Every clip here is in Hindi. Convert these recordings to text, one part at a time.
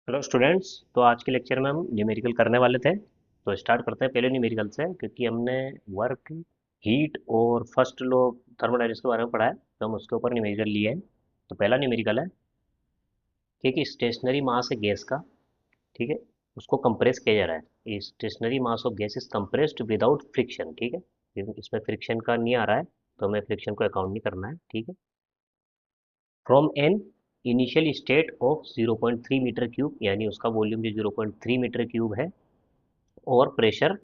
Hello students. तो आज के लेक्चर में हम न्यूमेरिकल करने वाले थे। तो स्टार्ट करते हैं पहले न्यूमेरिकल से, क्योंकि हमने वर्क, हीट और फर्स्ट लॉ थर्मोडायनेमिक्स के बारे में पढ़ा है, तो हम उसके ऊपर न्यूमेरिकल लिए हैं। तो पहला न्यूमेरिकल है, ठीक है, स्टेशनरी मास है गैस का, ठीक है, उसको कंप्रेस किया जा रहा है। Stationary mass of gas is compressed without friction, ठीक है। इसमें फ्रिक्शन का नहीं आ रहा है, तो हमें फ्रिक्शन को अकाउंट नहीं करना है, ठीक है। From an initial state of 0.3 metre cube, यानी उसका वॉल्यूम जो 0.3 मीटर क्यूब है, और प्रेशर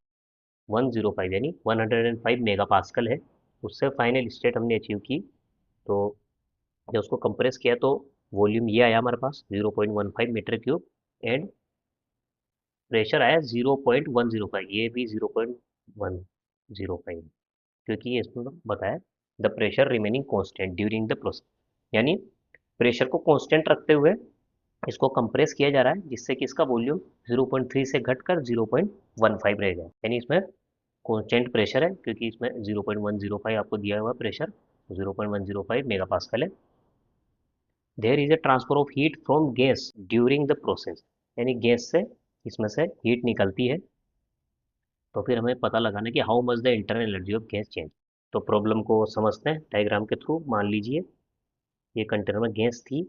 105 यानी 105 मेगा पास्कल है। उससे फाइनल स्टेट हमने अचीव की। तो जब उसको कंप्रेस किया तो वॉल्यूम ये आया हमारे पास 0.15 मीटर क्यूब, एंड प्रेशर आया 0.105, ये भी 0.105, क्योंकि ये इसमें बताया the pressure remaining constant during the process, यानी प्रेशर को कांस्टेंट रखते हुए इसको कंप्रेस किया जा रहा है, जिससे कि इसका वॉल्यूम 0.3 से घटकर 0.15 रहेगा। यानी इसमें कांस्टेंट प्रेशर है, क्योंकि इसमें 0.105 आपको दिया हुआ प्रेशर 0.105 मेगा पास्कल है। There is a transfer of heat from gas during the process, यानी गैस से इसमें से हीट निकलती है। तो फिर हमें पता लगाना कि how much the internal energy of gas change. तो प्रॉब्लम को समझते हैं डायग्राम के थ्रू। मान लीजिए ये कंटेनर में गैस थी,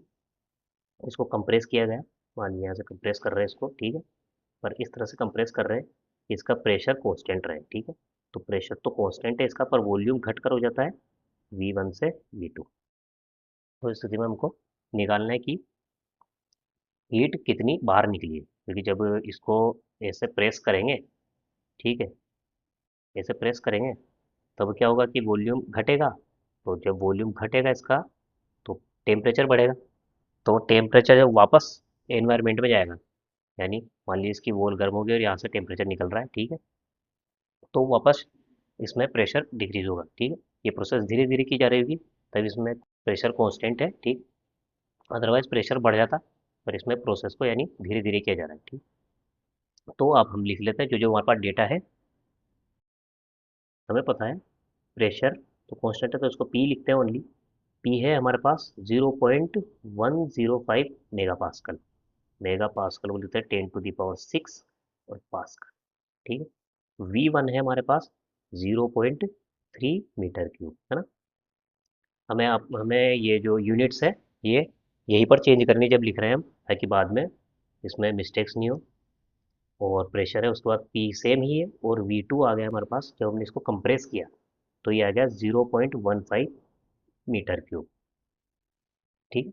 इसको कंप्रेस किया गया। मान लीजिए यहाँ से कंप्रेस कर रहे हैं इसको, ठीक है, पर इस तरह से कंप्रेस कर रहे हैं कि इसका प्रेशर कांस्टेंट रहे, ठीक है। तो प्रेशर तो कांस्टेंट है इसका, पर वॉल्यूम घटकर हो जाता है V1 से V2। तो इस स्थिति में हमको निकालना है कि हीट कितनी बाहर निकली है, क्योंकि जब इसको ऐसे प्रेस करेंगे, ठीक है, ऐसे प्रेस करेंगे, तब क्या होगा कि वॉल्यूम घटेगा। तो जब वॉल्यूम घटेगा इसका, तो टेम्परेचर बढ़ेगा। तो टेम्परेचर जब वापस एनवायरनमेंट में जाएगा, यानी मान लीजिए इसकी वॉल गर्म हो गई और यहाँ से टेम्परेचर निकल रहा है, ठीक है, तो वापस इसमें प्रेशर डिक्रीज होगा, ठीक है। ये प्रोसेस धीरे धीरे की जा रही होगी, तब इसमें प्रेशर कांस्टेंट है, ठीक। अदरवाइज प्रेशर बढ़ जाता, पर इसमें प्रोसेस को यानी धीरे धीरे किया जा रहा है, ठीक। तो अब हम लिख लेते हैं जो जो हमारे पास डेटा है। हमें पता है प्रेशर तो कांस्टेंट है, तो उसको पी लिखते हैं ओनली। पी है हमारे पास 0.105 मेगा पास्कल। मेगा पास्कल को लिखते हैं 10⁶ और पास्कल, ठीक है। V1 है हमारे पास 0.3 मीटर क्यूब, है ना। हमें ये जो यूनिट्स है, ये यहीं पर चेंज करनी है जब लिख रहे हैं हम, ताकि बाद में इसमें मिस्टेक्स नहीं हो। और प्रेशर है, उसके बाद पी सेम ही है, और V2 आ गया हमारे पास जब हमने इसको कंप्रेस किया, तो ये आ गया 0.15 मीटर क्यूब, ठीक है।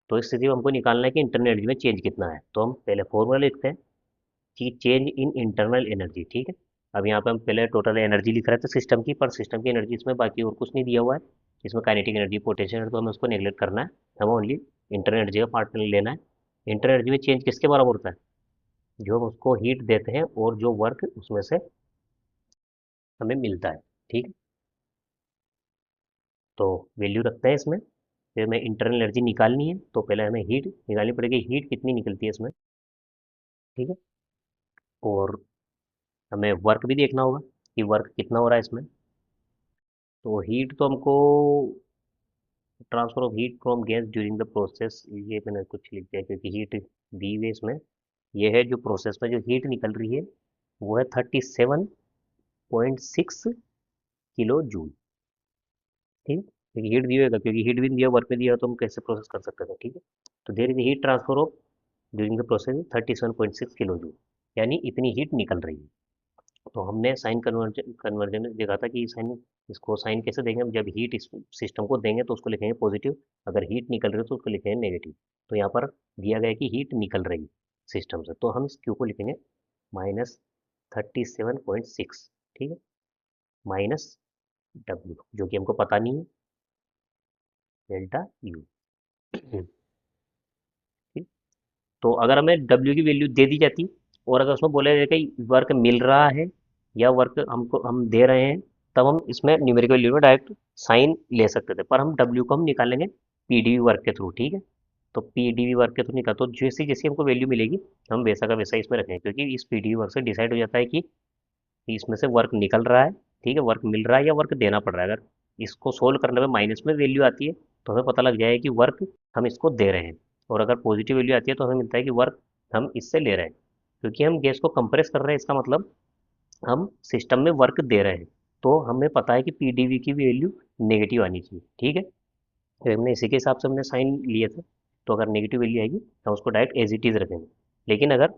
तो इस स्थिति में हमको निकालना है कि इंटरनल एनर्जी में चेंज कितना है। तो हम पहले फॉर्मूला लिखते हैं कि चेंज इन इंटरनल एनर्जी, ठीक है। अब यहाँ पे हम पहले टोटल एनर्जी लिख रहे थे सिस्टम की, पर सिस्टम की एनर्जी इसमें बाकी और कुछ नहीं दिया हुआ है। इसमें काइनेटिक एनर्जी, पोटेंशियल एनर्जी, तो हमें उसको नेगलेक्ट करना है। हमें ओनली इंटरनल एनर्जी का पार्ट लेना है। इंटरनल एनर्जी में चेंज किसके बराबर होता है? जो हम उसको हीट देते हैं और जो वर्क उसमें से हमें मिलता है, ठीक है। तो वैल्यू रखते हैं इसमें। फिर हमें इंटरनल एनर्जी निकालनी है, तो पहले हमें हीट निकालनी पड़ेगी, हीट कितनी निकलती है इसमें, ठीक है। और हमें वर्क भी देखना होगा कि वर्क कितना हो रहा है इसमें। तो हीट तो हमको transfer of heat from gas during the process, ये मैंने कुछ लिख दिया क्योंकि हीट दी हुई है इसमें। ये है जो प्रोसेस में जो हीट निकल रही है, वो है 37.6 किलो जूल, ठीक है। क्योंकि हीट दिया होगा, क्योंकि हीट भी नहीं दिया, वर्क में दिया, तो हम कैसे प्रोसेस कर सकते थे, ठीक है। तो there is heat transfer of during the process 37.6 kilo joule, यानी इतनी हीट निकल रही है। तो हमने साइन कन्वर्जन कन्वर्जन में देखा था कि साइन, इसको साइन कैसे देंगे हम, जब हीट इस सिस्टम को देंगे तो उसको लिखेंगे पॉजिटिव, अगर हीट निकल रही है तो उसको लिखेंगे नेगेटिव। तो यहाँ पर दिया गया है कि हीट निकल रही है सिस्टम से, तो हम इस क्यू को लिखेंगे -37.6, ठीक है, माइनस डब्ल्यू, जो कि हमको पता नहीं है, डेल्टा यू, ठीक। तो अगर हमें डब्ल्यू की वैल्यू दे दी जाती, और अगर उसमें बोला जाए कि वर्क मिल रहा है या वर्क हमको हम दे रहे हैं, तब हम इसमें न्यूमेरिकल वैल्यू में डायरेक्ट साइन ले सकते थे, पर हम डब्ल्यू को हम निकालेंगे पीडीवी वर्क के थ्रू, ठीक है। तो पीडीवी वर्क के थ्रू निकाल, तो जैसी जैसी हमको वैल्यू मिलेगी हम वैसा का वैसा इसमें रखेंगे, क्योंकि इस पीडीवी वर्क से डिसाइड हो जाता है कि इसमें से वर्क निकल रहा है, ठीक है, वर्क मिल रहा है या वर्क देना पड़ रहा है। अगर इसको सोल्व करने में माइनस में वैल्यू आती है, तो हमें पता लग जाएगा कि वर्क हम इसको दे रहे हैं, और अगर पॉजिटिव वैल्यू आती है तो हमें मिलता है कि वर्क हम इससे ले रहे हैं, क्योंकि हम गैस को कंप्रेस कर रहे हैं, इसका मतलब हम सिस्टम में वर्क दे रहे हैं। तो हमें पता है कि पीडीवी की वैल्यू नेगेटिव आनी चाहिए, ठीक है। तो हमने इसी के हिसाब से हमने साइन लिए थे। तो अगर नेगेटिव वैल्यू आएगी तो उसको डायरेक्ट एज इट इज़ रखेंगे। लेकिन अगर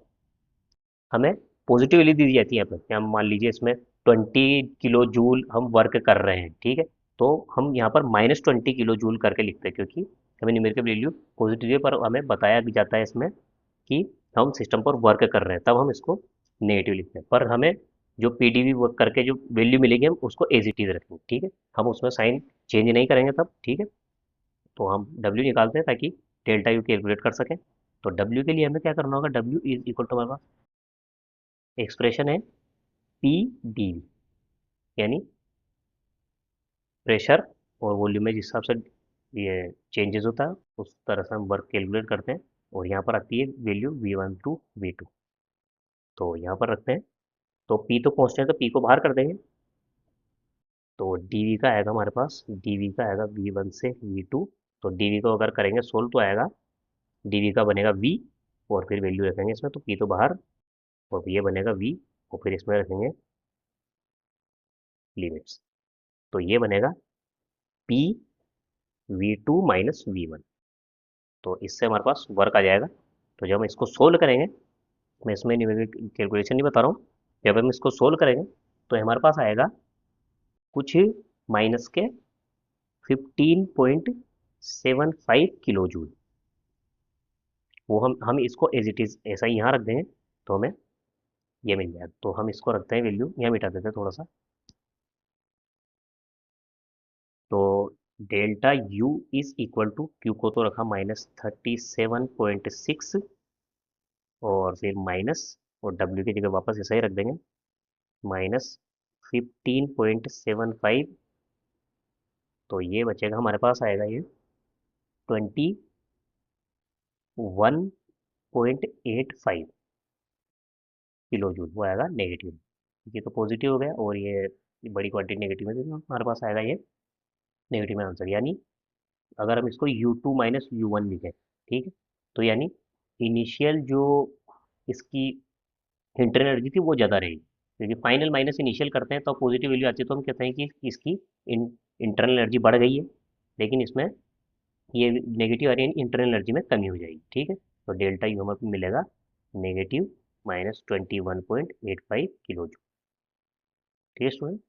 हमें पॉजिटिव वैल्यू दी जाती है यहाँ पर, हम मान लीजिए इसमें 20 किलो जूल हम वर्क कर रहे हैं, ठीक है। तो हम यहाँ पर -20 किलो जूल करके लिखते हैं, क्योंकि हमें न्यूमेरिकल वैल्यू पॉजिटिव है, पर हमें बताया भी जाता है इसमें कि हम सिस्टम पर वर्क कर रहे हैं, तब हम इसको नेगेटिव लिखते हैं। पर हमें जो पीडीवी वर्क करके जो वैल्यू मिलेगी हम उसको एज इट इज रखेंगे, ठीक है। हम उसमें साइन चेंज नहीं करेंगे तब, ठीक है। तो हम डब्ल्यू निकालते हैं ताकि डेल्टा यू कैलकुलेट कर सकें। तो डब्ल्यू के लिए हमें क्या करना होगा, डब्ल्यू इज इक्वल टू हमारे पास एक्सप्रेशन है पी डी वी, यानी प्रेशर और वॉल्यूम में जिस हिसाब से ये चेंजेस होता है उस तरह से हम वर्क कैलकुलेट करते हैं। और यहाँ पर आती है वैल्यू V1 टू V2। तो यहाँ पर रखते हैं। तो P तो कांस्टेंट है, तो P को बाहर कर देंगे। तो dV का आएगा हमारे पास, dV का आएगा V1 से V2। तो dV को अगर करेंगे सोल्व तो आएगा, dV का बनेगा V, और फिर वैल्यू रखेंगे इसमें, तो P तो बाहर, और ये बनेगा V, और फिर इसमें रखेंगे लिमिट्स। तो ये बनेगा P V2 माइनस V1। तो इससे हमारे पास वर्क आ जाएगा। तो जब हम इसको सोल्व करेंगे, मैं इसमें न्यूमेरिकल कैलकुलेशन नहीं बता रहा हूँ, जब हम इसको सोल्व करेंगे तो हमारे पास आएगा कुछ माइनस के 15.75 किलो जूल। वो हम इसको एज इट इज ऐसा ही यहाँ रख देंगे, तो हमें ये मिल जाएगा। तो हम इसको रखते हैं वैल्यू, यहाँ मिटा देते हैं थोड़ा सा। तो delta U is equal to, Q को तो रखा -37.6, और फिर माइनस, और डब्ल्यू की जगह वापस ऐसा ही रख देंगे, -15.75। तो ये बचेगा हमारे पास, आएगा ये 21.85 किलो जूल, वो आएगा नेगेटिव। ये तो पॉजिटिव हो गया, और ये बड़ी क्वांटिटी नेगेटिव है, तो हमारे पास आएगा ये नेगेटिव में आंसर। यानी अगर हम इसको U2 माइनस U1 लिखें, ठीक है, तो यानी इनिशियल जो इसकी इंटरनल एनर्जी थी वो ज़्यादा रहेगी, क्योंकि फाइनल माइनस इनिशियल करते हैं तो पॉजिटिव वैल्यू आती है, तो हम कहते हैं कि इसकी इंटरनल एनर्जी बढ़ गई है। लेकिन इसमें ये नेगेटिव आ रही है, इंटरनल एनर्जी में कमी हो जाएगी, ठीक है। तो डेल्टा यू हमें मिलेगा नेगेटिव -21.85 किलो जूल, ठीक है स्टूडेंट।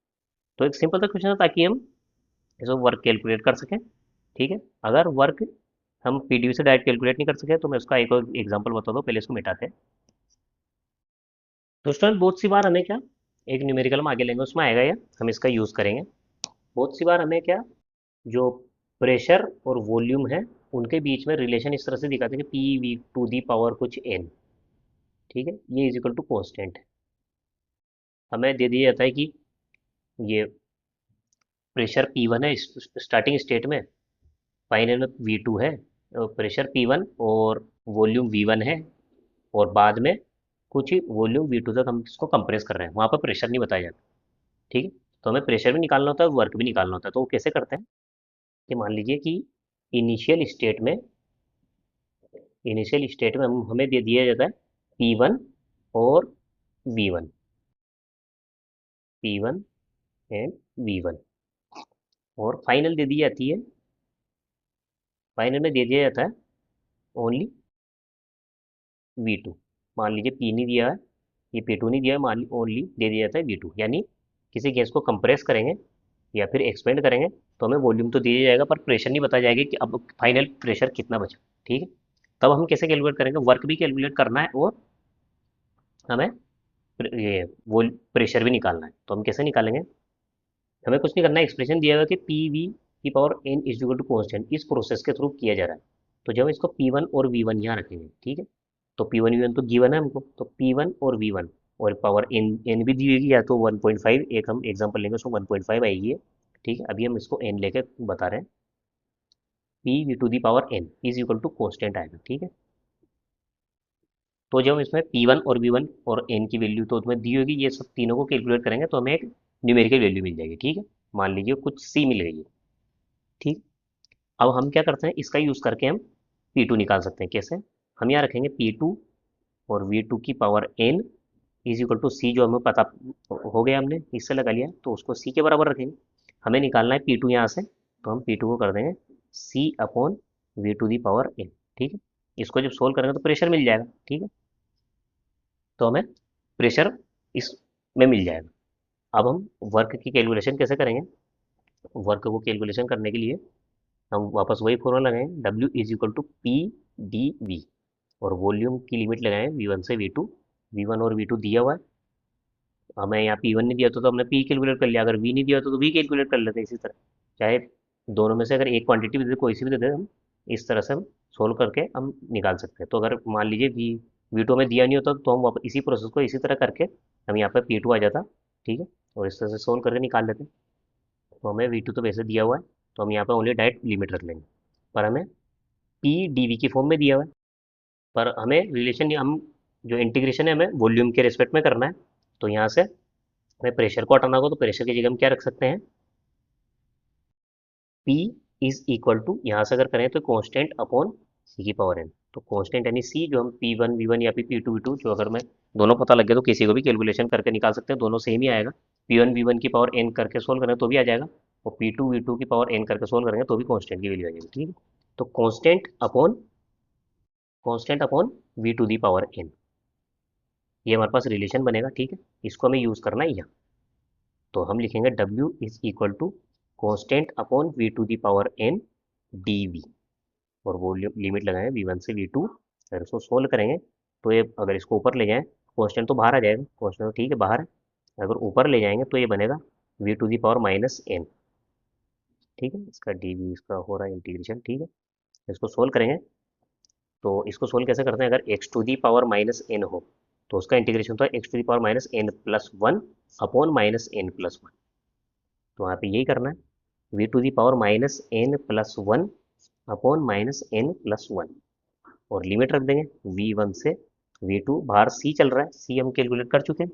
तो एक सिंपल सा क्वेश्चन है, ताकि हम इसको वर्क कैलकुलेट कर सकें, ठीक है। अगर वर्क हम पीडीवी से डायरेक्ट कैलकुलेट नहीं कर सके तो मैं उसका एक और एग्जांपल बता दूँ, पहले इसको मिटाते हैं। तो स्टूडेंट बहुत सी बार हमें क्या, एक न्यूमेरिकल में आगे लेंगे उसमें आएगा ये, हम इसका यूज़ करेंगे। बहुत सी बार हमें क्या, जो प्रेशर और वॉल्यूम है उनके बीच में रिलेशन इस तरह से दिखाते हैं कि P V to the power कुछ एन, ठीक है, ये इज इक्वल टू कॉन्स्टेंट है। हमें दे दिया जाता है कि ये प्रेशर P1 है स्टार्टिंग स्टेट में, फाइनल में V2 है, प्रेशर P1 और वॉल्यूम V1 है, और बाद में कुछ वॉल्यूम V2 तक हम इसको कंप्रेस कर रहे हैं, वहाँ पर प्रेशर नहीं बताया जाता, ठीक है। तो हमें प्रेशर भी निकालना होता है, वर्क भी निकालना होता है। तो वो कैसे करते हैं कि मान लीजिए कि इनिशियल स्टेट में इनिशियल स्टेट में हमें दे दिया जाता है P1 और V1, P1 एंड V1, और फाइनल दे दी जाती है, फाइनल में दे दिया जाता है ओनली V2। मान लीजिए P नहीं दिया है, ये P2 नहीं दिया है, मान ओनली दे दिया जाता है V2। यानी किसी गैस को कंप्रेस करेंगे या फिर एक्सपेंड करेंगे तो हमें वॉल्यूम तो दिया जाएगा, पर प्रेशर नहीं बताया जाएगा कि अब फाइनल प्रेशर कितना बचा, ठीक है। तब हम कैसे कैलकुलेट करेंगे, वर्क भी कैलकुलेट करना है और हमें ये वो प्रेशर भी निकालना है। तो हम कैसे निकालेंगे, हमें कुछ नहीं करना है, एक्सप्रेशन दिया हुआ है कि पी वी की power N is equal to constant, इस प्रोसेस के थ्रू किया जा रहा है। तो जब हम इसको P1 और V1 यहाँ रखेंगे, ठीक है, तो P1 V1 तो गिवन है हमको, तो P1 और V1, और पावर एन एन भी दी होगी, या तो 1.5, एक हम एग्जांपल लेंगे उसको 1.5 आएगी है, ठीक है। अभी हम इसको एन लेके बता रहे हैं, P V to the power N is equal to constant आएगा, ठीक है। तो जब हम इसमें P1 और V1 और एन की वैल्यू तो उसमें दी होगी, ये सब तीनों को कैलकुलेट करेंगे तो हमें एक न्यूमेरिकल वैल्यू मिल जाएगी, ठीक है। मान लीजिए कुछ सी मिल गई है, ठीक। अब हम क्या करते हैं, इसका यूज़ करके हम P2 निकाल सकते हैं। कैसे, हम यहाँ रखेंगे P2 और V2 की power n is equal to C, जो हमें पता हो गया, हमने इससे लगा लिया, तो उसको सी के बराबर रखेंगे। हमें निकालना है P2 यहाँ से, तो हम P2 को कर देंगे C upon V2 the power n। ठीक है, इसको जब सोल्व करेंगे तो प्रेशर मिल जाएगा। ठीक है, तो हमें प्रेशर इसमें मिल जाएगा। अब हम वर्क की कैलकुलेशन कैसे करेंगे? वर्क को कैलकुलेशन करने के लिए हम वापस वही फॉर्मूला लगाएंगे, W is equal to P D V, और वॉल्यूम की लिमिट लगाएं V1 से V2। V1 और V2 दिया हुआ है, हमें यहाँ P1 नहीं दिया तो हमने P कैलकुलेट कर लिया, अगर V नहीं दिया तो V कैलकुलेट कर लेते हैं। इसी तरह चाहे दोनों में से अगर एक क्वांटिटी भी दे दे, कोई सी भी दे दे, हम इस तरह से हम सोल्व करके हम निकाल सकते हैं। तो अगर मान लीजिए V2 हमें दिया नहीं होता तो हम वापस इसी प्रोसेस को इसी तरह करके हम यहाँ पे P2 आ जाता। ठीक है, और इस तरह से सोल्व करके निकाल लेते हैं। तो हमें V2 तो वैसे दिया हुआ है, तो हम यहाँ पे ओनली डायरेक्ट लिमिट रख लेंगे, पर हमें पी डी वी की फॉर्म में दिया हुआ है। पर हमें रिलेशन, हम जो इंटीग्रेशन है हमें वॉल्यूम के रिस्पेक्ट में करना है। तो यहाँ से हमें प्रेशर को हटाना होगा, तो प्रेशर की जगह हम क्या रख सकते हैं, P इज इक्वल टू, यहाँ से अगर करें तो कांस्टेंट अपॉन सी की पावर n। तो कांस्टेंट यानी सी, जो हम P1 V1 या फिर P2 V2, जो अगर मैं दोनों पता लग गया तो किसी को भी कैलकुलेशन करके निकाल सकते हैं, दोनों सेम ही आएगा। P1 V1 की पावर n करके सोल्व करें तो भी आ जाएगा, और P2 V2 की पावर n करके सोल्व करेंगे तो भी कांस्टेंट की वैल्यू आ जाएगी। ठीक है, तो constant upon V2 the power n, ये हमारे पास रिलेशन बनेगा। ठीक है, इसको हमें यूज़ करना है यहाँ। तो हम लिखेंगे W is equal to constant upon V2 the power n dV, और वॉल्यूम लिमिट लगाएं V1 से V2। अगर इसको सोल्व करेंगे तो ये, अगर इसको ऊपर ले जाएं, कांस्टेंट तो बाहर आ जाएगा, कांस्टेंट तो ठीक है बाहर है, अगर ऊपर ले जाएंगे तो ये बनेगा V2 the power minus n। ठीक है, इसका dV, इसका हो रहा है इंटीग्रेशन। ठीक है, इसको सोल्व करेंगे, तो इसको सोल्व कैसे करते हैं, अगर x to the power minus n हो तो उसका इंटीग्रेशन तो x to the power minus n plus one upon minus n plus one. तो वहाँ पे यही करना है, V to the power minus n plus one upon minus n plus one, और लिमिट रख देंगे V1 से V2। बाहर C चल रहा है, C हम कैलकुलेट कर चुके हैं,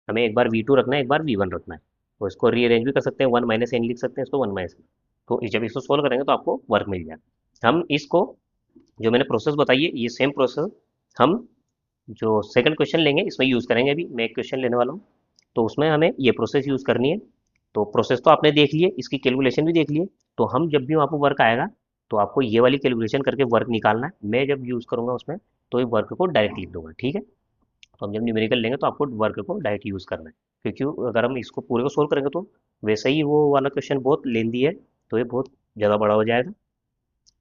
हमें एक बार V2 रखना है, एक बार V1 रखना है। तो इसको रीअरेंज भी कर सकते हैं, वन माइनस एन लिख सकते हैं इसको, वन माइनस एन। तो जब इसको सोल्व करेंगे तो आपको वर्क मिल जाएगा। हम इसको, जो मैंने प्रोसेस बताई है, ये सेम प्रोसेस हम जो सेकंड क्वेश्चन लेंगे इसमें यूज़ करेंगे। अभी मैं एक क्वेश्चन लेने वाला हूँ, तो उसमें हमें ये प्रोसेस यूज़ करनी है। तो प्रोसेस तो आपने देख लिए, इसकी कैलकुलेशन भी देख लिए, तो हम जब भी वहाँ पर वर्क आएगा तो आपको ये वाली कैलकुलेशन करके वर्क निकालना है। मैं जब यूज़ करूँगा उसमें तो ये वर्क को डायरेक्ट लिख दूंगा। ठीक है, तो हम जब न्यूमेरिकल लेंगे तो आपको वर्क को डायरेक्ट यूज़ करना है, क्योंकि अगर हम इसको पूरे को सोल्व करेंगे तो वैसे ही वो वाला क्वेश्चन बहुत लेंदी है, तो ये बहुत ज़्यादा बड़ा हो जाएगा।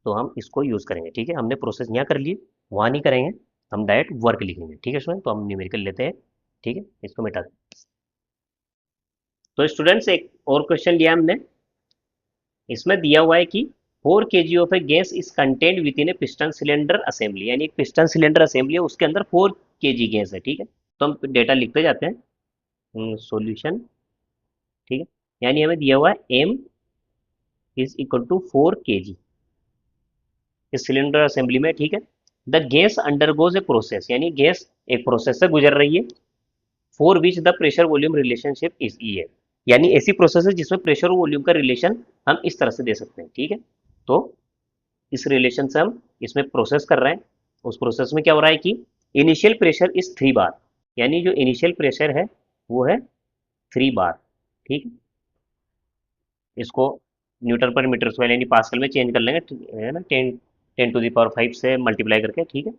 तो हम इसको यूज़ करेंगे। ठीक है, हमने प्रोसेस यहाँ कर लिए, वहाँ नहीं करेंगे, हम डायरेक्ट वर्क लिखेंगे। ठीक है स्टूडेंट, तो हम न्यूमेरिकल लेते हैं। ठीक है, इसको मिटा दें। तो स्टूडेंट्स, एक और क्वेश्चन लिया हमने, इसमें दिया हुआ है कि 4 kg of A gas is content with in A piston cylinder assembly, यानी एक पिस्टन सिलेंडर असेंबली है, उसके अंदर 4 kg गैस है। ठीक है, तो हम डेटा लिखते जाते हैं, सॉल्यूशन। ठीक है, यानी हमें दिया हुआ है m is equal to 4 kg इस सिलेंडर असेंबली में। ठीक है, the gas undergoes a process, यानी गैस एक प्रोसेस से गुजर रही है, for which the pressure volume relationship is E है, यानी ऐसी प्रोसेस है जिसमें प्रेशर और वॉल्यूम का रिलेशन हम इस तरह से दे सकते हैं। ठीक है, तो इस रिलेशन से हम इसमें प्रोसेस कर रहे हैं, उस प्रोसेस में क्या हो रहा है कि इनिशियल प्रेशर इज 3 बार, यानी जो इनिशियल प्रेशर है वो है 3 बार। ठीक है, इसको न्यूटन पर मीटर स्क्वायर यानी पास्कल में चेंज कर लेंगे, है ना, 10 10 टू द पावर 5 से मल्टीप्लाई करके। ठीक है,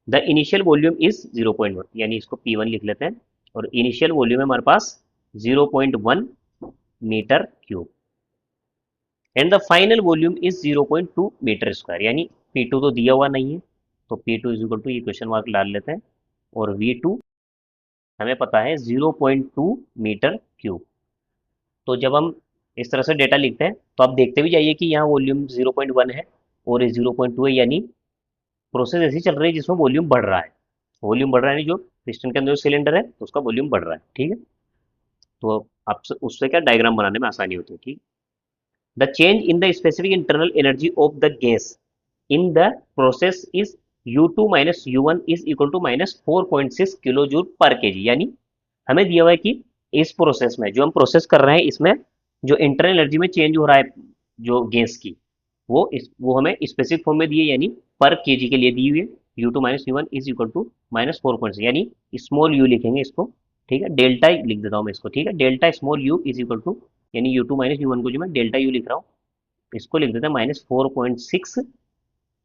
द इनिशियल वॉल्यूम इज 0.1, यानी इसको P1 लिख लेते हैं, और इनिशियल वॉल्यूम है हमारे पास 0.1 metre cube, and the final volume is 0.2 metre square, यानी P2 तो दिया हुआ नहीं है, तो P2 इज इक्वल टू, ये क्वेश्चन मार्क डाल लेते हैं, और V2 हमें पता है 0.2 मीटर क्यूब। तो जब हम इस तरह से डेटा लिखते हैं तो आप देखते भी जाइए कि यहाँ वॉल्यूम 0.1 है और ये 0.2 है, यानी प्रोसेस ऐसी चल रही है जिसमें वॉल्यूम बढ़ रहा है। वॉल्यूम बढ़ रहा है, यानी जो पिस्टन के अंदर जो सिलेंडर है उसका वॉल्यूम बढ़ रहा है। ठीक है, तो आपसे उससे क्या डायग्राम बनाने में आसानी होती है। ठीक, the change in the specific internal energy of the gas in the process is U2 minus U1 is equal to minus 4.6 kilo joule पर केजी, यानी हमें दिया हुआ है कि इस प्रोसेस में जो हम प्रोसेस कर रहे हैं इसमें जो इंटरनल एनर्जी में चेंज हो रहा है जो गैस की, वो हमें स्पेसिफिक फॉर्म में दी है, यानी पर केजी के लिए दी हुई है। U2 - U1 is equal to -4.6, यानी स्मॉल u लिखेंगे इसको, ठीक है, डेल्टा लिख देता हूँ मैं इसको, ठीक है, delta small u is equal to, यानी U2 - U1 को जो मैं डेल्टा u लिख रहा हूँ, इसको लिख देते हैं -4.6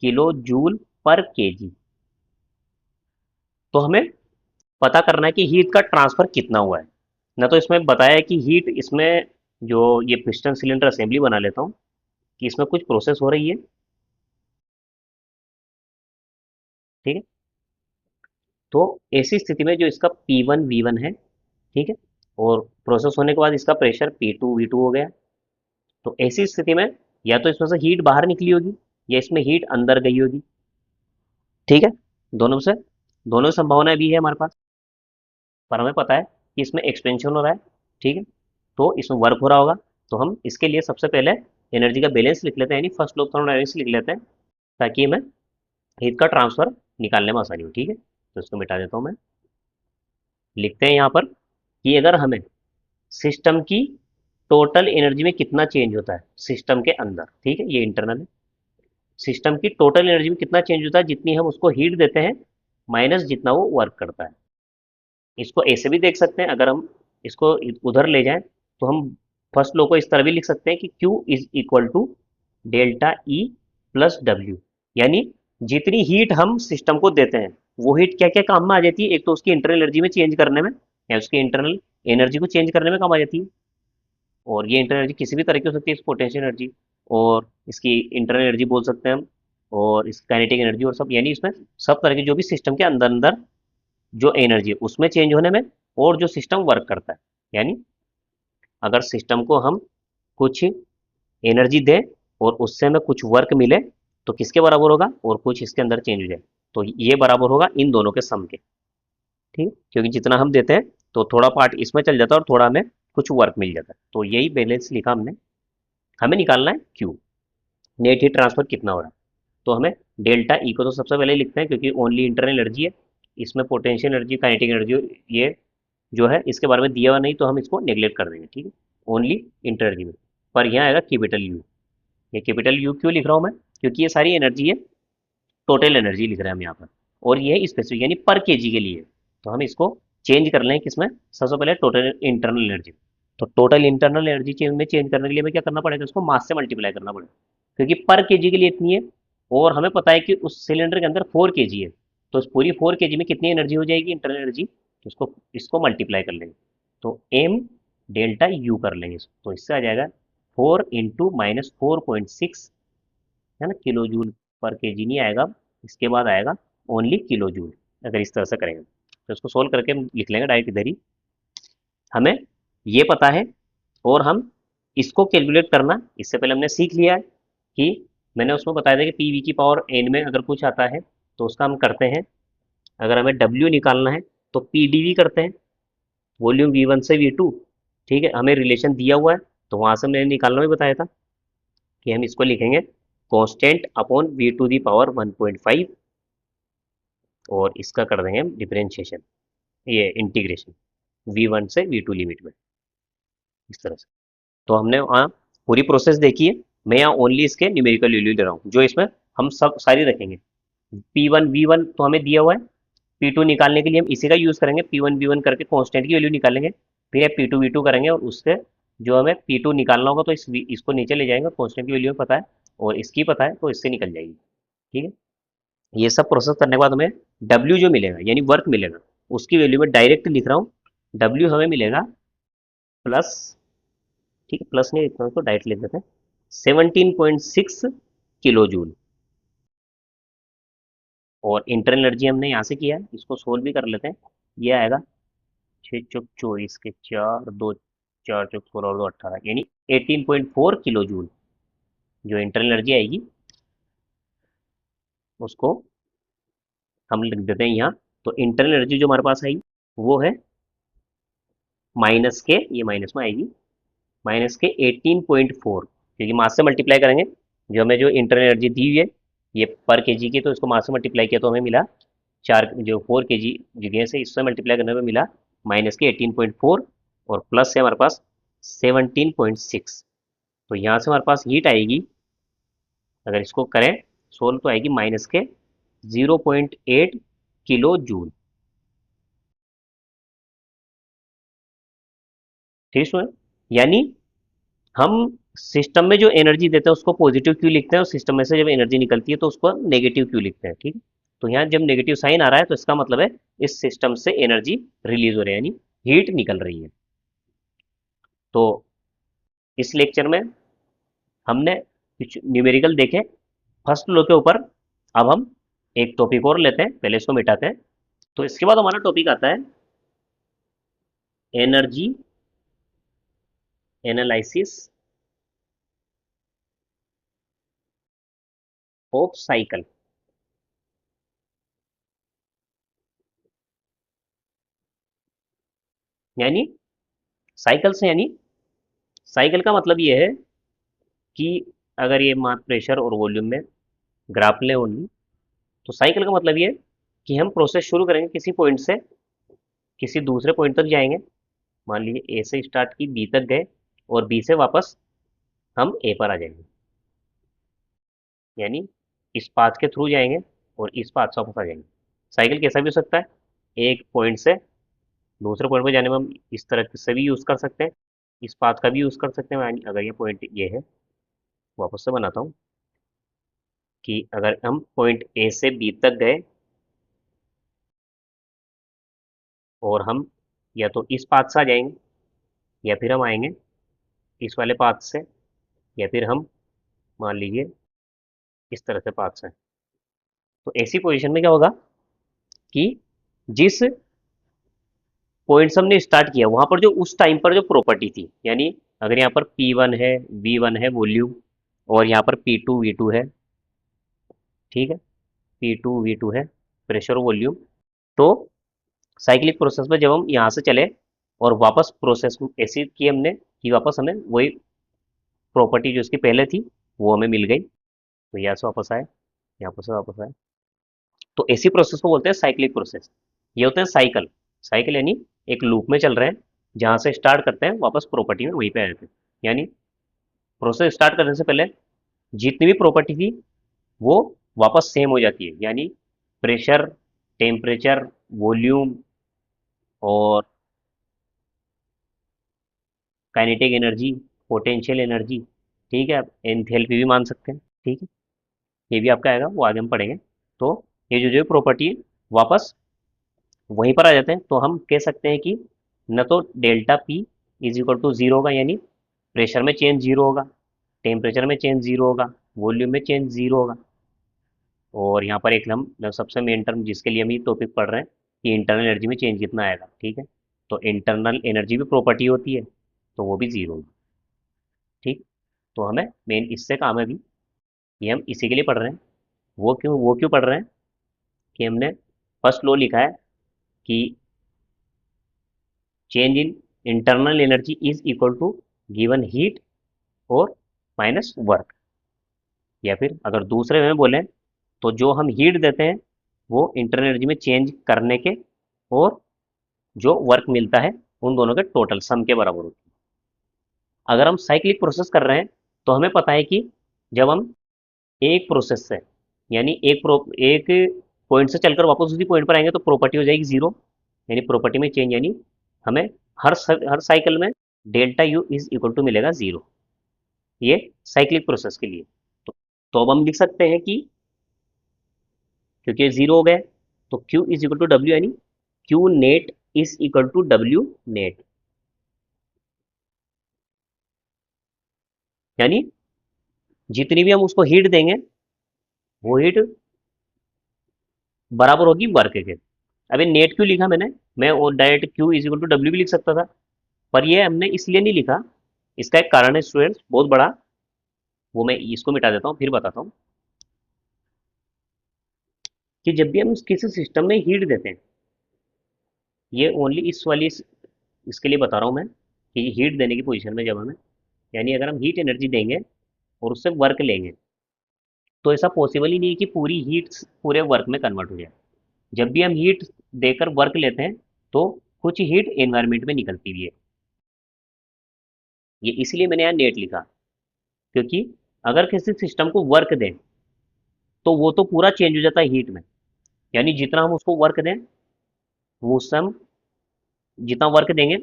किलो जूल पर केजी। तो हमें पता करना है कि हीट का ट्रांसफर कितना हुआ है। ना तो इसमें बताया है कि हीट इसमें, जो ये पिस्टन सिलेंडर असेंबली बना लेता हूँ, कि इसमें कुछ प्रोसेस हो रही है, ठीक है। तो ऐसी स्थिति में जो इसका P1 V1 है, ठीक है, और प्रोसेस होने के बाद इसका प्रेशर P2 V2 हो गया। तो ऐसी स्थिति में या तो इसमें से हीट बाहर निकली होगी या इसमें हीट अंदर गई होगी, ठीक है, दोनों से, दोनों संभावनाएं भी है हमारे पास। पर हमें पता है कि इसमें एक्सपेंशन हो रहा है, ठीक है, तो इसमें वर्क हो रहा होगा। तो हम इसके लिए सबसे पहले एनर्जी का बैलेंस लिख लेते हैं, यानी फर्स्ट लॉ ऑफ थर्मोडायनेमिक्स लिख लेते हैं, ताकि हमें हीट का ट्रांसफर निकालने में आसानी हो, ठीक है। तो इसको मिटा देता हूँ मैं। लिखते हैं यहाँ पर कि अगर हमें सिस्टम की टोटल एनर्जी में कितना चेंज होता है सिस्टम के अंदर, ठीक है, ये इंटरनल है, सिस्टम की टोटल एनर्जी में कितना चेंज होता है जितनी हम उसको हीट देते हैं माइनस जितना वो वर्क करता है। इसको ऐसे भी देख सकते हैं, अगर हम इसको उधर ले जाएं तो हम फर्स्ट लॉ को इस तरह भी लिख सकते हैं कि Q is equal to delta E plus W, यानी जितनी हीट हम सिस्टम को देते हैं वो हीट क्या क्या काम में आ जाती है, एक तो उसकी इंटरनल एनर्जी में चेंज करने में, या उसकी इंटरनल एनर्जी को चेंज करने में काम आ जाती है। और ये इंटरनल एनर्जी किसी भी तरह की हो सकती है, पोटेंशियल एनर्जी, और इसकी इंटरनल एनर्जी बोल सकते हैं हम, और इस काइनेटिक एनर्जी, और सब, यानी इसमें सब तरह की जो भी सिस्टम के अंदर अंदर जो एनर्जी है उसमें चेंज होने में, और जो सिस्टम वर्क करता है, यानी अगर सिस्टम को हम कुछ एनर्जी दें और उससे हमें कुछ वर्क मिले तो किसके बराबर होगा, और कुछ इसके अंदर चेंज हो जाए तो ये बराबर होगा इन दोनों के सम के, ठीक, क्योंकि जितना हम देते हैं तो थोड़ा पार्ट इसमें चल जाता है और थोड़ा हमें कुछ वर्क मिल जाता है। तो यही बैलेंस लिखा हमने। हमें निकालना है क्यू, नेट हीट ट्रांसफर कितना हो रहा है। तो हमें डेल्टा ई को तो सबसे पहले लिखते हैं, क्योंकि ओनली इंटरनल एनर्जी है, इसमें पोटेंशियल एनर्जी काइनेटिक एनर्जी ये जो है इसके बारे में दिया हुआ नहीं, तो हम इसको नेग्लेक्ट कर देंगे, ठीक है, ओनली इंटर एनर्जी में। पर यहाँ आएगा कैपिटल यू। ये कैपिटल यू क्यों लिख रहा हूँ मैं, क्योंकि ये सारी एनर्जी है, टोटल एनर्जी लिख रहे हैं हम यहाँ पर, और ये है स्पेसिफिक, यानी पर केजी के लिए। तो हम इसको चेंज कर लें किसमें, सबसे पहले टोटल इंटरनल एनर्जी। तो टोटल इंटरनल एनर्जी चेंज करने के लिए हमें क्या करना पड़ेगा, उसको मास से मल्टीप्लाई करना पड़ेगा, क्योंकि पर केजी के लिए इतनी है, और हमें पता है कि उस सिलेंडर के अंदर 4 kg है, तो उस पूरी 4 kg में कितनी एनर्जी हो जाएगी इंटरनल एनर्जी, तो उसको इसको मल्टीप्लाई कर लेंगे, तो एम डेल्टा यू कर लेंगे इसको, तो इससे आ जाएगा 4 × -4.6, है ना, किलो जूल पर केजी नहीं आएगा, इसके बाद आएगा ओनली किलो जूल। अगर इस तरह से करेंगे तो इसको सोल्व करके हम लिख लेंगे डायरेक्ट इधर ही। हमें ये पता है, और हम इसको कैलकुलेट करना इससे पहले हमने सीख लिया है कि मैंने उसमें बताया था कि पी वी की पावर एन में अगर कुछ आता है तो उसका हम करते हैं, अगर हमें डब्ल्यू निकालना है तो पी डी वी करते हैं, वॉल्यूम V1 से V2, ठीक है, हमें रिलेशन दिया हुआ है, तो वहां से मैंने निकालना भी बताया था कि हम इसको लिखेंगे कांस्टेंट अपॉन V2 की पावर 1.5, और इसका कर देंगे हम डिफरेंशिएशन, ये इंटीग्रेशन V1 से V2 लिमिट में, इस तरह से। तो हमने वहाँ पूरी प्रोसेस देखी है, मैं यहाँ ओनली इसके न्यूमेरिकल वैल्यू ले रहा हूँ, जो इसमें हम सब सारी रखेंगे। P1 V1 तो हमें दिया हुआ है, P2 निकालने के लिए हम इसी का यूज़ करेंगे, P1 V1 करके कांस्टेंट की वैल्यू निकालेंगे, फिर P2 V2 करेंगे, और उससे जो हमें P2 निकालना होगा तो इसको नीचे ले जाएंगे, कांस्टेंट की वैल्यू पता है और इसकी पता है, तो इससे निकल जाएगी, ठीक है। ये सब प्रोसेस करने के बाद हमें W जो मिलेगा यानी वर्क मिलेगा, उसकी वैल्यू में डायरेक्ट लिख रहा हूँ, W हमें मिलेगा प्लस, ठीक है, प्लस नहीं लिखना, उसको डायरेक्ट लिख देते हैं, 17.6 किलो जूल। और इंटरनल एनर्जी हमने यहाँ से किया है, इसको सोल्व भी कर लेते हैं। ये आएगा 6 × 24 के 4, 2 4 × 16 और 2 18, यानी 18.4 किलो जूल जो इंटरनल एनर्जी आएगी, उसको हम लिख देते हैं यहाँ। तो इंटरनल एनर्जी जो हमारे पास आई वो है माइनस के, ये माइनस में आएगी, माइनस के 18.4, क्योंकि मास से मल्टीप्लाई करेंगे, जो हमें जो इंटरनल एनर्जी दी हुई है ये पर केजी की, तो इसको मास से मल्टीप्लाई किया तो हमें मिला 4, जो 4 kg जगह से इससे मल्टीप्लाई करने में मिला माइनस के 18.4, और प्लस है हमारे पास 17.6। तो यहाँ से हमारे पास हीट आएगी, अगर इसको करें सोल्व, तो आएगी माइनस के 0.8 किलो जूल। ठीक है, यानी हम सिस्टम में जो एनर्जी देते हैं उसको पॉजिटिव क्यू लिखते हैं, और सिस्टम में से जब एनर्जी निकलती है तो उसको नेगेटिव क्यू लिखते हैं। ठीक है, तो यहाँ जब नेगेटिव साइन आ रहा है तो इसका मतलब है इस सिस्टम से एनर्जी रिलीज हो रही है, यानी हीट निकल रही है। तो इस लेक्चर में हमने कुछ न्यूमेरिकल देखे फर्स्ट लॉ के ऊपर। अब हम एक टॉपिक और लेते हैं, पहले इसको मिटाते हैं। तो इसके बाद हमारा टॉपिक आता है एनर्जी एनालिसिस ऑफ साइकिल। यानी साइकिल से, यानी साइकिल का मतलब ये है कि अगर ये मास प्रेशर और वॉल्यूम में ग्राफ ले ओनली, तो साइकिल का मतलब ये है कि हम प्रोसेस शुरू करेंगे किसी पॉइंट से, किसी दूसरे पॉइंट तक जाएंगे। मान लीजिए ए से स्टार्ट की बी तक गए, और बी से वापस हम ए पर आ जाएंगे, यानी इस पाथ के थ्रू जाएंगे और इस पाथ से वापस आ जाएंगे। साइकिल कैसा भी हो सकता है, एक पॉइंट से दूसरे पॉइंट पर जाने में हम इस तरह से भी यूज़ कर सकते हैं, इस पाथ का भी यूज़ कर सकते हैं। यानी अगर ये पॉइंट ये है, वापस से बनाता हूँ कि अगर हम पॉइंट ए से बी तक गए और हम या तो इस पाथ से आ जाएंगे, या फिर हम आएंगे इस वाले पाथ से, या फिर हम मान लीजिए इस तरह से पाथ से। तो ऐसी पोजीशन में क्या होगा कि जिस पॉइंट से हमने स्टार्ट किया वहां पर जो उस टाइम पर जो प्रॉपर्टी थी, यानी अगर यहाँ पर P1 है, V1 है वॉल्यूम, और यहाँ पर P2 V2 है, ठीक है, P2 V2 है प्रेशर वॉल्यूम। तो साइक्लिक प्रोसेस में जब हम यहाँ से चले और वापस प्रोसेस ऐसी की हमने कि वापस हमें वही प्रॉपर्टी जो इसकी पहले थी वो हमें मिल गई, तो यहाँ से वापस आए, यहाँ पर से वापस आए। तो ऐसी प्रोसेस को बोलते हैं साइक्लिक प्रोसेस। ये होते हैं साइकिल। साइकिल यानी एक लूप में चल रहे हैं, जहाँ से स्टार्ट करते हैं वापस प्रॉपर्टी में वहीं पे आ जाते हैं। यानी प्रोसेस स्टार्ट करने से पहले जितनी भी प्रॉपर्टी थी वो वापस सेम हो जाती है, यानी प्रेशर, टेम्परेचर, वॉल्यूम और काइनेटिक एनर्जी, पोटेंशियल एनर्जी, ठीक है, आप एंथैल्पी भी मान सकते हैं। ठीक है, ये भी आपका आएगा, वो आगे हम पढ़ेंगे। तो ये जो जो प्रॉपर्टी है वापस वहीं पर आ जाते हैं, तो हम कह सकते हैं कि न तो delta P is equal to zero होगा, यानी प्रेशर में चेंज जीरो होगा, टेम्परेचर में चेंज जीरो होगा, वॉल्यूम में चेंज जीरो होगा। और यहाँ पर एक हम सबसे मेन टर्म जिसके लिए हम ये टॉपिक पढ़ रहे हैं कि इंटरनल एनर्जी में चेंज कितना आएगा। ठीक है, तो इंटरनल एनर्जी भी प्रॉपर्टी होती है, तो वो भी जीरो होगी। ठीक, तो हमें मेन इससे काम है भी, ये हम इसी के लिए पढ़ रहे हैं। वो क्यों पढ़ रहे हैं कि हमने फर्स्ट लॉ लिखा है कि change in internal energy is equal to given heat और माइनस वर्क। या फिर अगर दूसरे में बोलें तो जो हम हीट देते हैं वो इंटरनल एनर्जी में चेंज करने के, और जो वर्क मिलता है उन दोनों के टोटल सम के बराबर होती है। अगर हम साइक्लिक प्रोसेस कर रहे हैं तो हमें पता है कि जब हम एक प्रोसेस से, यानी एक पॉइंट से चलकर वापस उसी पॉइंट पर आएंगे तो प्रॉपर्टी हो जाएगी जीरो, यानी प्रॉपर्टी में चेंज, यानी हमें हर साइकिल में delta U is equal to मिलेगा जीरो। ये साइक्लिक प्रोसेस के लिए। तो अब हम लिख सकते हैं कि क्योंकि ये जीरो हो गए तो Q is equal to W, यानी Q net is equal to W net. यानी जितनी भी हम उसको हीट देंगे वो हीट बराबर होगी वर्क के। अभी नेट क्यों लिखा मैंने, मैं वो direct Q is equal to W भी लिख सकता था, पर ये हमने इसलिए नहीं लिखा। इसका एक कारण है स्टूडेंट्स बहुत बड़ा, वो मैं इसको मिटा देता हूँ फिर बताता हूँ। कि जब भी हम किसी सिस्टम में हीट देते हैं, ये ओनली इस वाली इसके लिए बता रहा हूँ मैं कि हीट देने की पोजीशन में जब हमें, यानी अगर हम हीट एनर्जी देंगे और उससे वर्क लेंगे तो ऐसा पॉसिबल ही नहीं है कि पूरी हीट पूरे वर्क में कन्वर्ट हो जाए। जब भी हम हीट देकर वर्क लेते हैं तो कुछ हीट एनवायरनमेंट में निकलती भी है। ये इसलिए मैंने यहाँ नेट लिखा, क्योंकि अगर किसी सिस्टम को वर्क दें तो वो तो पूरा चेंज हो जाता है हीट में, यानी जितना हम उसको वर्क दें, वो उससे हम जितना वर्क देंगे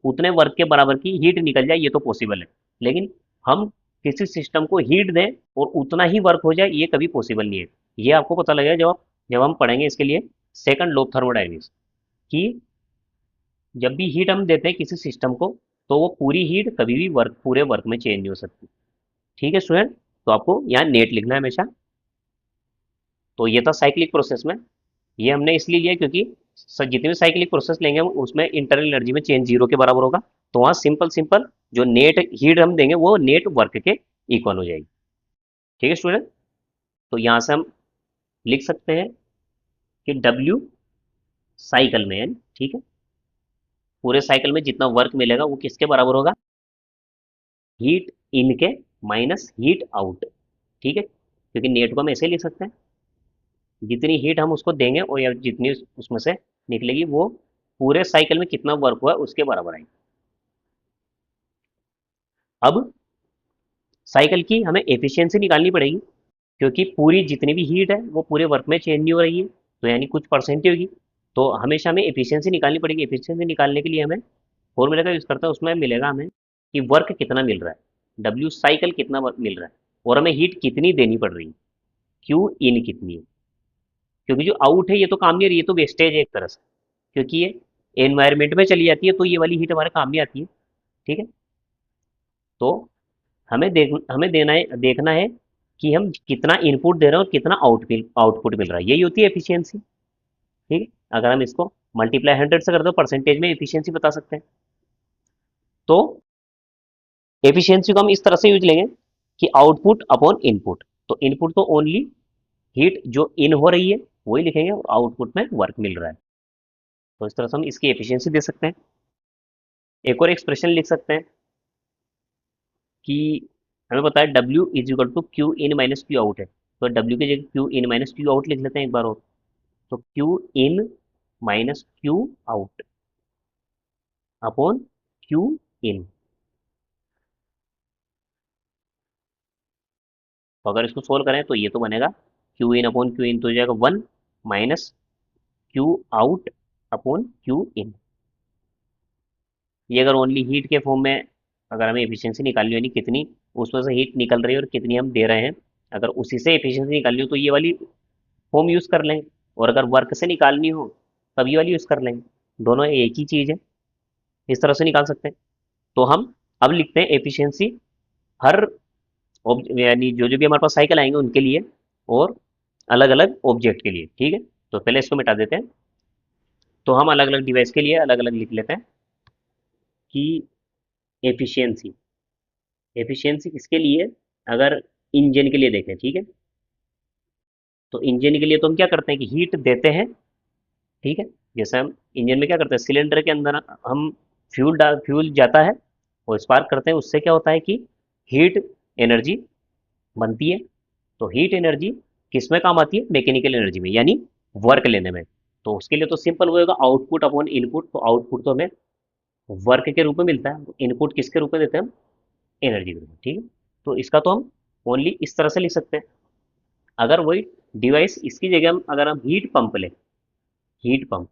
उतने वर्क के बराबर की हीट निकल जाए, ये तो पॉसिबल है। लेकिन हम किसी सिस्टम को हीट दें और उतना ही वर्क हो जाए, ये कभी पॉसिबल नहीं है। ये आपको पता लगेगा जब हम पढ़ेंगे इसके लिए सेकंड लॉ ऑफ थर्मोडायनेमिक्स, कि जब भी हीट हम देते हैं किसी सिस्टम को, तो वो पूरी हीट कभी भी वर्क पूरे वर्क में चेंज नहीं हो सकती। ठीक है स्टूडेंट, तो आपको यहाँ नेट लिखना है हमेशा। तो ये था साइक्लिक प्रोसेस में। ये हमने इसलिए लिया क्योंकि जितनी भी साइक्लिक प्रोसेस लेंगे हम उसमें इंटरनल एनर्जी में चेंज जीरो के बराबर होगा। तो वहाँ सिंपल सिंपल जो नेट हीट हम देंगे वो नेट वर्क के इक्वल हो जाएगी। ठीक है स्टूडेंट, तो यहाँ से हम लिख सकते हैं कि डब्ल्यू साइकिल में है, ठीक है, पूरे साइकिल में जितना वर्क मिलेगा वो किसके बराबर होगा, हीट इन के माइनस हीट आउट। ठीक है, क्योंकि नेट को हम ऐसे लिख सकते हैं, जितनी हीट हम उसको देंगे और या जितनी उसमें से निकलेगी वो पूरे साइकिल में कितना वर्क हुआ है उसके बराबर आएगी। अब साइकिल की हमें एफिशिएंसी निकालनी पड़ेगी, क्योंकि पूरी जितनी भी हीट है वो पूरे वर्क में चेंज नहीं हो रही है, तो यानी कुछ परसेंट ही होगी। तो हमेशा हमें एफिशिएंसी निकालनी पड़ेगी। एफिशिएंसी निकालने के लिए हमें फॉर्मूले का यूज़ करते हैं, उसमें मिलेगा हमें कि वर्क कितना मिल रहा है, डब्ल्यू साइकिल कितना वर्क मिल रहा है, और हमें हीट कितनी देनी पड़ रही है, क्यू इन कितनी है। क्योंकि जो आउट है ये तो काम नहीं आ रही, ये तो वेस्टेज है एक तरह से, क्योंकि ये एनवायरमेंट में चली जाती है, तो ये वाली हीट हमारे काम नहीं आती है। ठीक है, तो हमें देखना है कि हम कितना इनपुट दे रहे हैं और कितना आउटपुट मिल रहा है, यही होती है एफिशिएंसी। ठीक है, अगर हम इसको मल्टीप्लाई 100 से कर दो परसेंटेज में एफिशिएंसी बता सकते हैं। तो एफिशिएंसी को हम इस तरह से यूज लेंगे कि आउटपुट अपॉन इनपुट। तो इनपुट तो ओनली हीट जो इन हो रही है वही लिखेंगे, और आउटपुट में वर्क मिल रहा है। तो इस तरह से हम इसकी एफिशिएंसी दे सकते हैं। एक और एक्सप्रेशन लिख सकते हैं कि हमें पता है W is equal to Q in minus Q out है, तो W की जगह Q in minus Q out लिख लेते हैं एक बार और। तो Q in minus Q out upon Q in. तो अगर इसको सोल्व करें तो ये तो बनेगा Q in upon Q in, तो हो जाएगा 1 minus Q out upon Q in. ये अगर ओनली हीट के फॉर्म में अगर हमें एफिशिएंसी निकालनी हो, यानी कितनी उसमें से हीट निकल रही है और कितनी हम दे रहे हैं, अगर उसी से एफिशिएंसी निकालनी हो तो ये वाली फॉर्म यूज़ कर लेंगे, और अगर वर्क से निकालनी हो तब ये वाली यूज़ कर लेंगे। दोनों एक ही चीज़ है, इस तरह से निकाल सकते हैं। तो हम अब लिखते हैं एफिशिएंसी हर यानी जो जो भी हमारे पास साइकिल आएंगे उनके लिए, और अलग अलग ऑब्जेक्ट के लिए। ठीक है, तो पहले इसको मिटा देते हैं। तो हम अलग अलग डिवाइस के लिए अलग अलग लिख लेते हैं कि एफिशिएंसी एफिशिएंसी किसके लिए, अगर इंजन के लिए देखें, ठीक है, तो इंजन के लिए तो हम क्या करते हैं कि हीट देते हैं। ठीक है, जैसे हम इंजन में क्या करते हैं, सिलेंडर के अंदर हम फ्यूल जाता है और स्पार्क करते हैं, उससे क्या होता है कि हीट एनर्जी बनती है। तो हीट एनर्जी किस में काम आती है, मैकेनिकल एनर्जी में, यानी वर्क लेने में। तो उसके लिए तो सिंपल वो होगा आउटपुट अपॉन इनपुट। तो आउटपुट तो हमें वर्क के रूप में मिलता है, इनपुट किसके रूप में देते हैं हम, एनर्जी के रूप में। ठीक है, तो इसका तो हम ओनली इस तरह से लिख सकते हैं। अगर वही डिवाइस इसकी जगह हम अगर हम हीट पंप लें, हीट पंप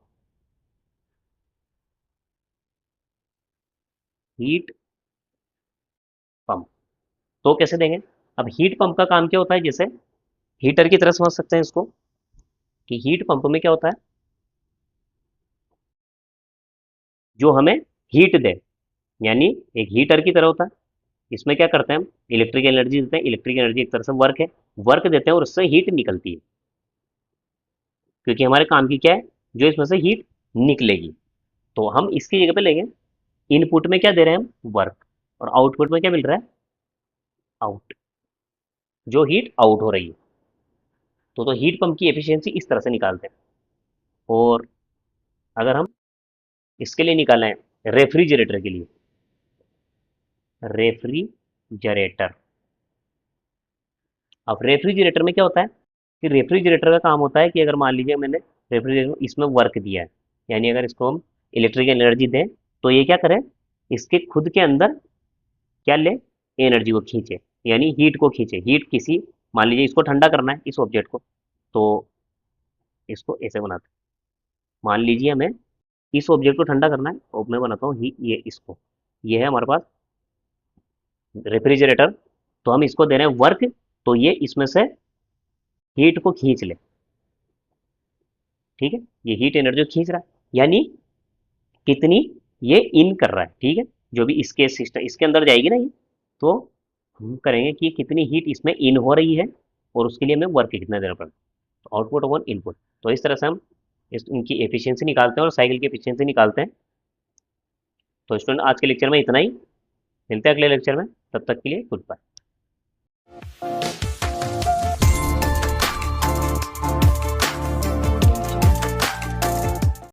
हीट पंप तो कैसे देंगे। अब हीट पंप का काम क्या होता है, जैसे हीटर की तरह समझ सकते हैं इसको, कि हीट पंप में क्या होता है, जो हमें हीट दे, यानी एक हीटर की तरह होता है। इसमें क्या करते हैं हम, इलेक्ट्रिक एनर्जी देते हैं। इलेक्ट्रिक एनर्जी एक तरह से वर्क है, वर्क देते हैं और उससे हीट निकलती है, क्योंकि हमारे काम की क्या है, जो इसमें से हीट निकलेगी। तो हम इसकी जगह पे लेंगे इनपुट में क्या दे रहे हैं हम, वर्क, और आउटपुट में क्या मिल रहा है, आउट, जो हीट आउट हो रही है। तो हीट पंप की एफिशिएंसी इस तरह से निकालते हैं। और अगर हम इसके लिए निकालें रेफ्रिजरेटर के लिए, रेफ्रिजरेटर, अब रेफ्रिजरेटर में क्या होता है कि रेफ्रिजरेटर का काम होता है कि अगर मान लीजिए मैंने रेफ्रिजरेटर इसमें वर्क दिया है, यानी अगर इसको हम इलेक्ट्रिकल एनर्जी दें, तो ये क्या करे, इसके खुद के अंदर क्या ले, एनर्जी को खींचे, यानी हीट को खींचे। हीट किसी, मान लीजिए इसको ठंडा करना है इस ऑब्जेक्ट को, तो इसको ऐसे बनाते हैं। मान लीजिए हमें इस ऑब्जेक्ट को ठंडा करना है, और मैं बनाता हूँ ये इसको, ये है हमारे पास रेफ्रिजरेटर। तो हम इसको दे रहे हैं वर्क, तो ये इसमें से हीट को खींच ले। ठीक है, ये हीट एनर्जी खींच रहा है, यानी कितनी ये इन कर रहा है। ठीक है, जो भी इसके सिस्टम इसके अंदर जाएगी ना ये, तो हम करेंगे कि कितनी हीट इसमें इन हो रही है, और उसके लिए हमें वर्क कितना देना पड़ेगा। तो आउटपुट अपॉन इनपुट, तो इस तरह से हम इनकी एफिशिएंसी निकालते हैं और साइकिल की एफिशिएंसी निकालते हैं। तो स्टूडेंट आज के लेक्चर में इतना ही, मिलते हैं अगले लेक्चर में, तब तक के लिए गुड बाय।